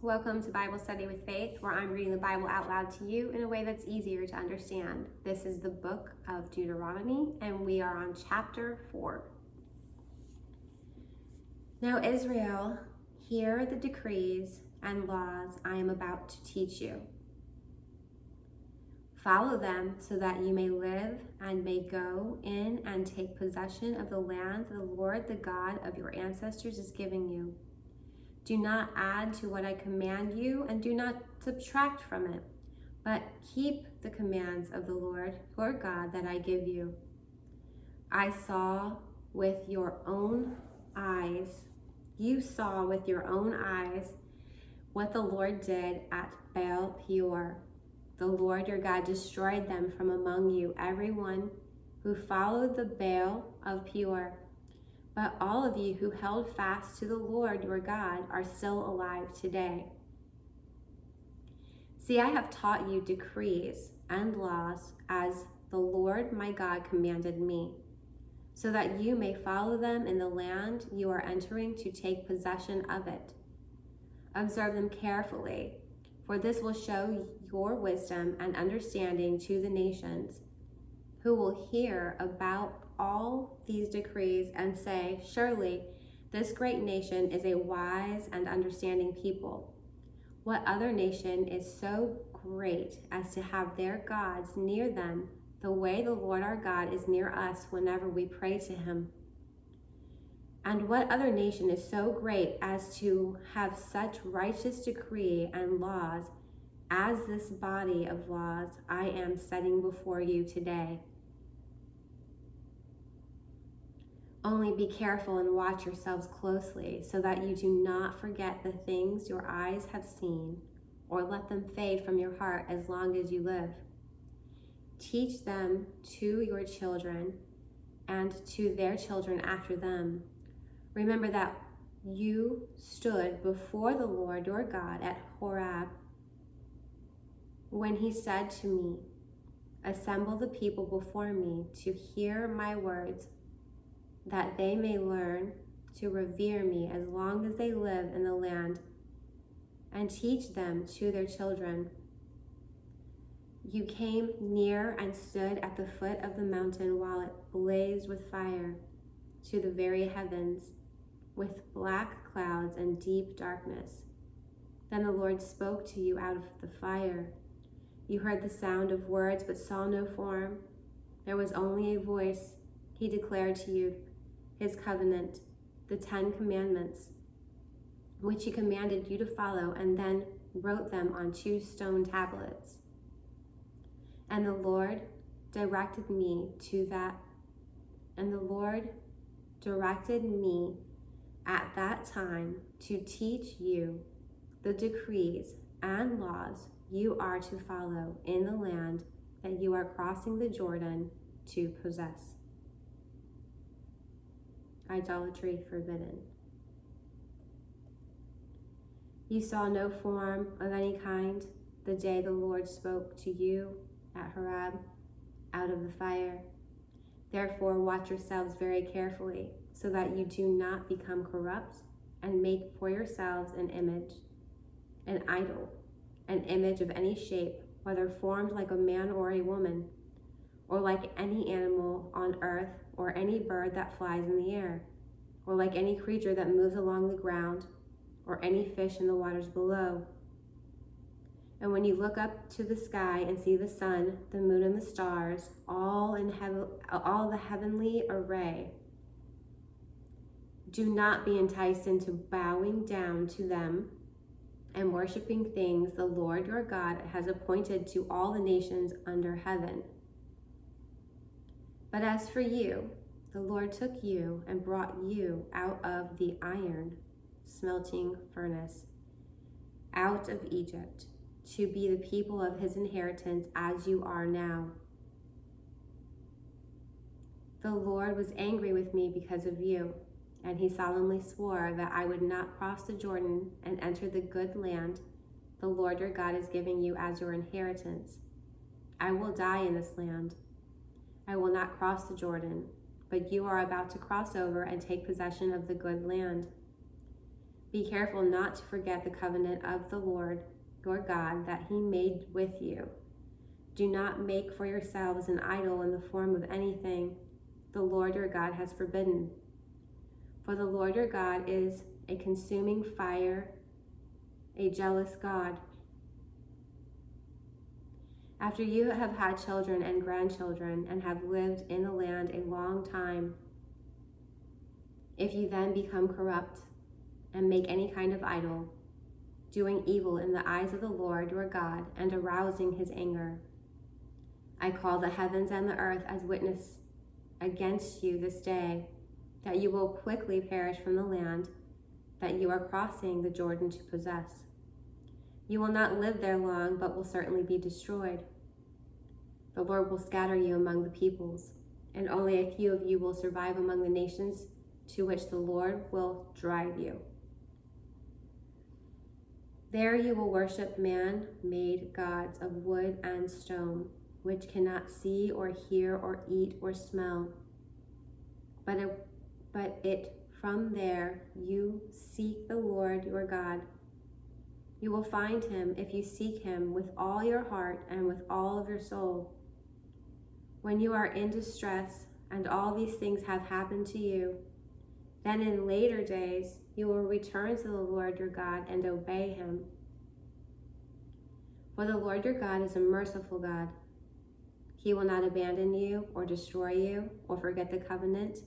Welcome to Bible Study with Faith, where I'm reading the Bible out loud to you in a way that's easier to understand. This is the book of Deuteronomy, and we are on chapter 4. Now, Israel, hear the decrees and laws I am about to teach you. Follow them so that you may live and may go in and take possession of the land the Lord, the God of your ancestors, is giving you. Do not add to what I command you, and do not subtract from it, but keep the commands of the Lord, your God, that I give you. You saw with your own eyes what the Lord did at Baal Peor. The Lord your God destroyed them from among you, everyone who followed the Baal of Peor. But all of you who held fast to the Lord your God are still alive today. See, I have taught you decrees and laws as the Lord my God commanded me, so that you may follow them in the land you are entering to take possession of it. Observe them carefully, for this will show your wisdom and understanding to the nations, who will hear about all these decrees and say, surely this great nation is a wise and understanding people. What other nation is so great as to have their gods near them the way the Lord our God is near us whenever we pray to him? And what other nation is so great as to have such righteous decree and laws as this body of laws I am setting before you today? Only be careful and watch yourselves closely, so that you do not forget the things your eyes have seen, or let them fade from your heart as long as you live. Teach them to your children and to their children after them. Remember that you stood before the Lord your God at Horeb, when he said to me, assemble the people before me to hear my words, that they may learn to revere me as long as they live in the land, and teach them to their children. You came near and stood at the foot of the mountain while it blazed with fire to the very heavens, with black clouds and deep darkness. Then the Lord spoke to you out of the fire. You heard the sound of words but saw no form. There was only a voice. He declared to you his covenant, the 10 Commandments, which he commanded you to follow, and then wrote them on 2 stone tablets. And the Lord directed me at that time to teach you the decrees and laws you are to follow in the land that you are crossing the Jordan to possess. Idolatry forbidden. You saw no form of any kind the day the Lord spoke to you at Horeb out of the fire. Therefore, watch yourselves very carefully, so that you do not become corrupt and make for yourselves an image, an idol, an image of any shape, whether formed like a man or a woman, or like any animal on earth, or any bird that flies in the air, or like any creature that moves along the ground, or any fish in the waters below. And when you look up to the sky and see the sun, the moon, and the stars, all the heavenly array, do not be enticed into bowing down to them and worshiping things the Lord your God has appointed to all the nations under heaven. But as for you, the Lord took you and brought you out of the iron smelting furnace, out of Egypt, to be the people of his inheritance as you are now. The Lord was angry with me because of you, and he solemnly swore that I would not cross the Jordan and enter the good land the Lord your God is giving you as your inheritance. I will die in this land. I will not cross the Jordan, but you are about to cross over and take possession of the good land. Be careful not to forget the covenant of the Lord your God that he made with you. Do not make for yourselves an idol in the form of anything the Lord your God has forbidden. For the Lord your God is a consuming fire, a jealous God. After you have had children and grandchildren and have lived in the land a long time, if you then become corrupt and make any kind of idol, doing evil in the eyes of the Lord your God and arousing his anger, I call the heavens and the earth as witness against you this day, that you will quickly perish from the land that you are crossing the Jordan to possess. You will not live there long, but will certainly be destroyed. The Lord will scatter you among the peoples, and only a few of you will survive among the nations to which the Lord will drive you. There you will worship man-made gods of wood and stone, which cannot see or hear or eat or smell. But from there you seek the Lord your God. You will find him if you seek him with all your heart and with all of your soul. When you are in distress and all these things have happened to you, then in later days you will return to the Lord your God and obey him. For the Lord your God is a merciful God. He will not abandon you or destroy you or forget the covenant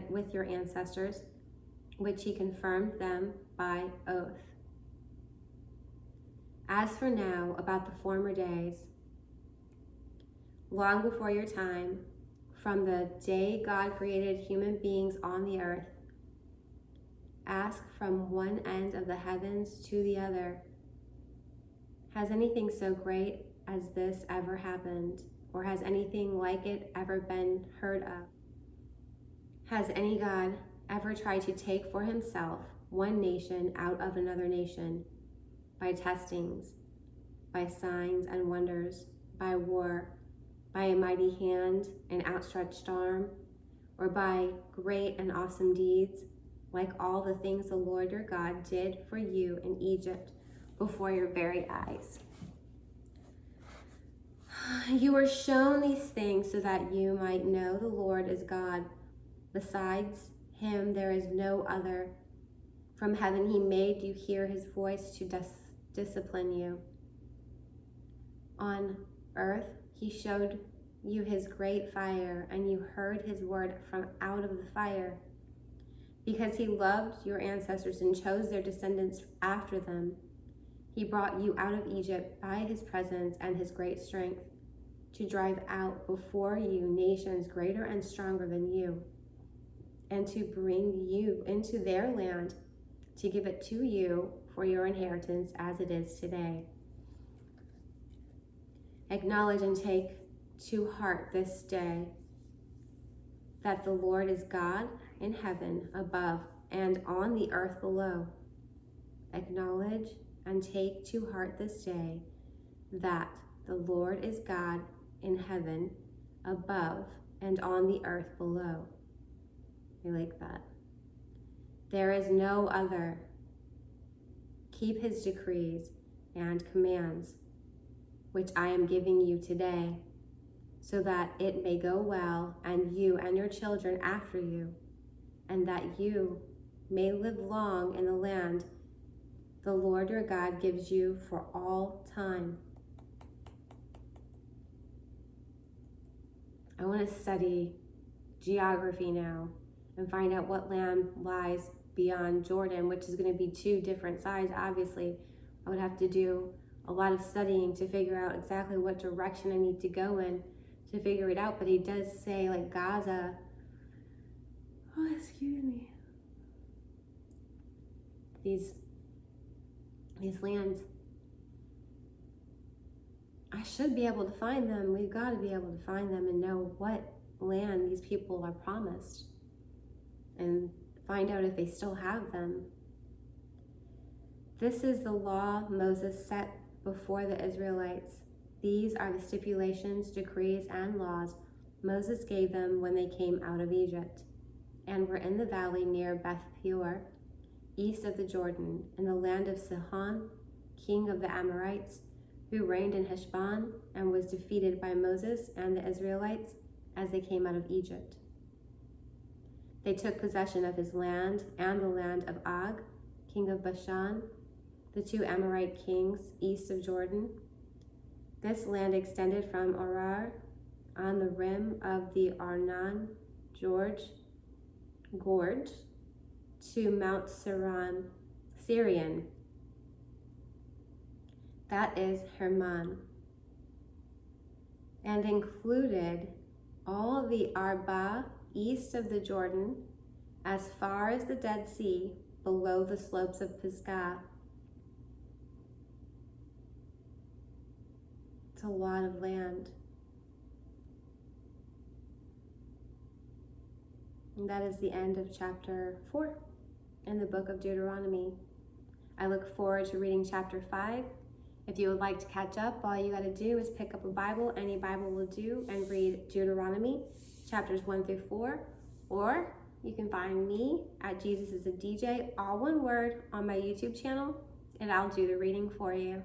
with your ancestors, which he confirmed them by oath. As for now, about the former days, long before your time, from the day God created human beings on the earth, ask from one end of the heavens to the other, has anything so great as this ever happened, or has anything like it ever been heard of? Has any God ever tried to take for himself one nation out of another nation by testings, by signs and wonders, by war, by a mighty hand and outstretched arm, or by great and awesome deeds, like all the things the Lord your God did for you in Egypt before your very eyes? You were shown these things so that you might know the Lord is God. Besides him, there is no other. From heaven he made you hear his voice to discipline you. On earth he showed you his great fire, and you heard his word from out of the fire. Because he loved your ancestors and chose their descendants after them, he brought you out of Egypt by his presence and his great strength, to drive out before you nations greater and stronger than you, and to bring you into their land, to give it to you for your inheritance as it is today. Acknowledge and take to heart this day that the Lord is God in heaven above and on the earth below. Acknowledge and take to heart this day that the Lord is God in heaven above and on the earth below. I like that. There is no other. Keep his decrees and commands, which I am giving you today, so that it may go well, and you and your children after you, and that you may live long in the land the Lord your God gives you for all time. I want to study geography now and find out what land lies beyond Jordan, which is going to be two different sides. Obviously, I would have to do a lot of studying to figure out exactly what direction I need to go in to figure it out. But he does say, like, Gaza, these lands, I should be able to find them. We've got to be able to find them and know what land these people are promised and find out if they still have them. This is the law Moses set before the Israelites. These are the stipulations, decrees, and laws Moses gave them when they came out of Egypt and were in the valley near Beth Peor east of the Jordan, in the land of Sihon, king of the Amorites, who reigned in Heshbon and was defeated by Moses and the Israelites as they came out of Egypt. They took possession of his land and the land of Og, king of Bashan, the 2 Amorite kings east of Jordan. This land extended from Arar on the rim of the Arnon Gorge to Mount Syrian, that is Hermon, and included all the Arba east of the Jordan, as far as the Dead Sea, below the slopes of Pisgah. It's a lot of land. And that is the end of chapter 4 in the book of Deuteronomy. I look forward to reading chapter 5. If you would like to catch up, all you got to do is pick up a Bible, any Bible will do, and read Deuteronomy chapters 1 through 4. Or you can find me at Jesus is a DJ, all one word, on my YouTube channel, and I'll do the reading for you.